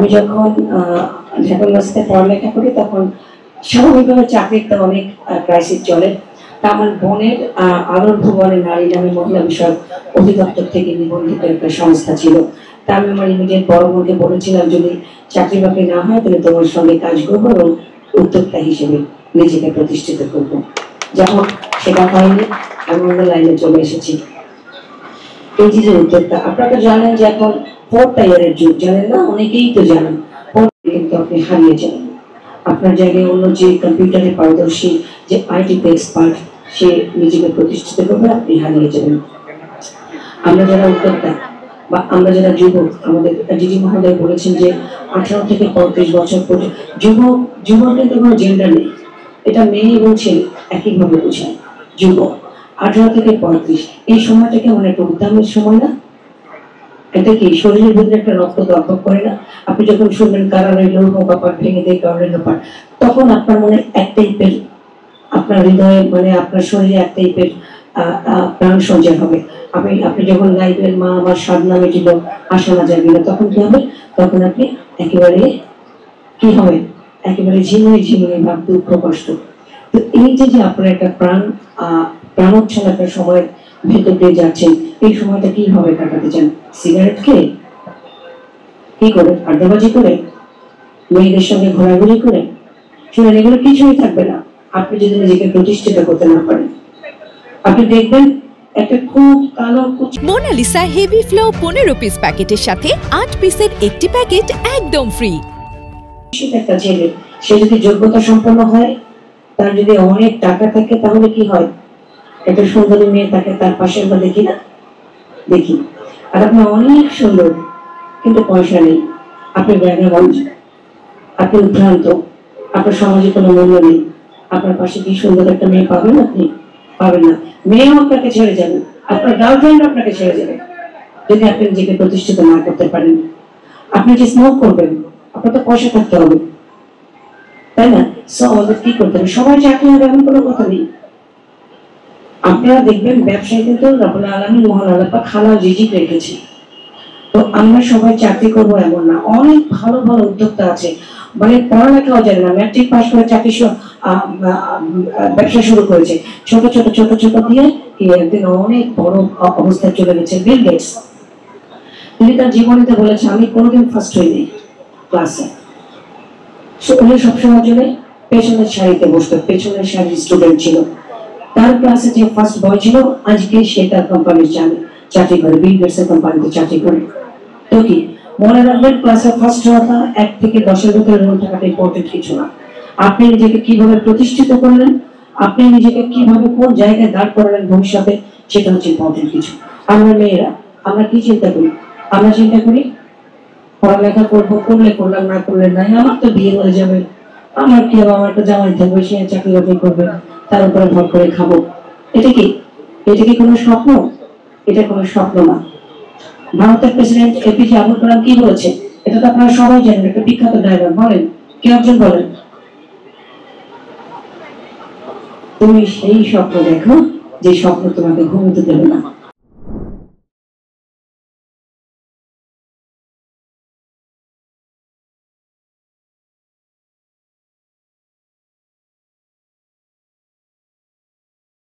আমি যখন ঢাকা ইউনিভার্সিটিতে পড়ালেখা করি তখন স্বাভাবিকভাবে চাকরির তো অনেক ক্রাইসিস চলে। তা আমার বোনের আলোর ভুবনে নারী নামে মহিলা বিষয়ক অধিদপ্তর থেকে নিবন্ধিত একটা সংস্থা ছিল। তা আমি আমার ইমিডিয়েট বড় বোনকে বলেছিলাম, যদি চাকরি বাকরি না হয় তাহলে তোমার সঙ্গে কাজ করবো এবং উদ্যোক্তা হিসেবে নিজেকে প্রতিষ্ঠিত করবো। যখন সেটা হয়নি আমি অন্য লাইনে চলে এসেছি। এই যে উদ্যোক্তা, আপনারা তো জানেন যে এখন 4th ইয়ারের যুগ, জানেন না? অনেকেই তো জানেন। কিন্তু আপনি হারিয়ে যান, আপনার জায়গায় অন্য যে কম্পিউটারে পারদর্শী, যে আইটিতে এক্সপার্ট, সে নিজেকে প্রতিষ্ঠিত করবে, আপনি হারিয়ে যাবেন। আমরা যারা উদ্যোক্তা বা আমরা যারা যুবক, আমাদের ডিজি মহোদয় বলেছেন যে 18 থেকে 35 বছর পর্যন্ত যুবক। যুবক কিন্তু কোনো জেন্ডার নেই, এটা মেয়ে এবং ছেলে একইভাবে বোঝায়। যুবক 18 থেকে 35 এই সময়টা কেমন একটা উদ্যমের সময় না? এটা কি শরীরের ভিতরে একটা রক্ত দরকার করে না? আপনি যখন শুনবেন কারারে লৌহ কপাট ভেঙে দিয়ে কারণে ব্যাপার, তখন আপনার মনে এক টাইপের, আপনার হৃদয়ে মানে আপনার শরীরে এক টাইপের প্রাণ সঞ্চার হবে। আপনি যখন গাইবেন মা আমার সাধনা মিটিল আশা না জাগিল, তখন কি হবে? তখন আপনি একেবারে কি হবে? একেবারে ঝিমিয়ে ঝিমিয়ে ভাব, দুঃখ কষ্ট। তো এই যে আপনার একটা প্রাণোচ্ছল একটা সময় ভেতর দিয়ে যাচ্ছেন, এই সময়টা কিভাবে কাটাতে চান? সিগারেট খেয়ে, কি করে, আড্ডাবাজি করে, মেয়েদের সঙ্গে ঘোরাঘুরি করে? শুনেন, এগুলো কিছুই থাকবে না আপনি যদি নিজেকে প্রতিষ্ঠিত করতে না পারেন। আপনি দেখবেন একটা খুব কালো মোনালিসা হেভি ফ্লো 15 পিস প্যাকেটের সাথে 8 পিসের একটি প্যাকেট একদম ফ্রি। একটা ছেলে, সে যদি যোগ্যতা সম্পন্ন হয়, তার যদি অনেক টাকা থাকে, তাহলে কি হয়? একটা সুন্দরী মেয়ে তাকে তার পাশে আমরা দেখি না? দেখি। আর আপনি অনেক সুন্দর কিন্তু পয়সা নেই, আপনি ব্যাগাগঞ্জ, আপনি উদ্ভ্রান্ত, আপনার সমাজে কোনো মূল্য নেই, আপনার পাশে কি সুন্দর একটা মেয়ে পাবেন? আপনি পাবেন না। মেয়েও আপনাকে ছেড়ে যাবে, আপনার গার্লফ্রেন্ড আপনাকে ছেড়ে যাবে যদি আপনি নিজেকে প্রতিষ্ঠিত না করতে পারেন। আপনি যে স্মোক করবেন, আপনার তো পয়সা থাকতে হবে, তাই না? সো আমাদের কি করতে হবে? সবাই চাকরি হবে এমন কোনো কথা নেই। আপনারা দেখবেন ব্যবসায় কিন্তু রব্বুল আলামিন মহান আল্লাহ পাক হালাল রিজিক রেখেছে। তো আমরা সবাই চাকরি করবো এমন না, অনেক ভালো ভালো উদ্যোক্তা আছে, মানে পড়ালেখাও জানে না, ম্যাট্রিক পাস করে চাকরি ব্যবসা শুরু করেছে, ছোট ছোট ছোট ছোট দিয়ে একদিন অনেক বড় অবস্থায় চলে গেছে। বিল গেটস, তিনি তার জীবনীতে বলেছে, আমি কোনোদিন ফার্স্ট হইনি ক্লাসে। উনি সবসময় জন্য পেছনের সারিতে বসতো, পেছনের সারির স্টুডেন্ট ছিল। তার ক্লাসে যে ফার্স্ট বয় ছিল, আজকে সে তার কোম্পানির চাকরি করে, বিল গেটসের কোম্পানিতে চাকরি করে। তো কি মনে রাখবেন, ক্লাসে ফার্স্ট হওয়াটা 1 থেকে 10-এর ভিতরে রোল থাকাটা ইম্পর্টেন্ট কিছু না। আপনি নিজেকে কিভাবে প্রতিষ্ঠিত করলেন, আপনি নিজেকে কিভাবে কোন জায়গায় দাঁড় করালেন ভবিষ্যতে, সেটা হচ্ছে ইম্পর্টেন্ট কিছু। আমরা মেয়েরা আমরা কি চিন্তা করি? আমরা চিন্তা করি পড়ালেখা করবো, করলে করলাম, না করলে নাই, আমার তো বিয়ে হয়ে যাবে, আমার কি হবে, আমার একটা জামাই থাকবে, সে চাকরি বাকরি করবে, তার উপরে ভর করে খাবো। এটা কি কোনো স্বপ্ন? এটা কোনো স্বপ্ন না। ভারতের প্রেসিডেন্ট এপিজে আব্দুল কালাম কি বলেছে, এটা তো আপনারা সবাই জানেন, একটা বিখ্যাত ডায়লগ, বলেন কেউ একজন বলেন। তুমি সেই স্বপ্ন দেখো যে স্বপ্ন তোমাকে ঘুমোতে দেবে না।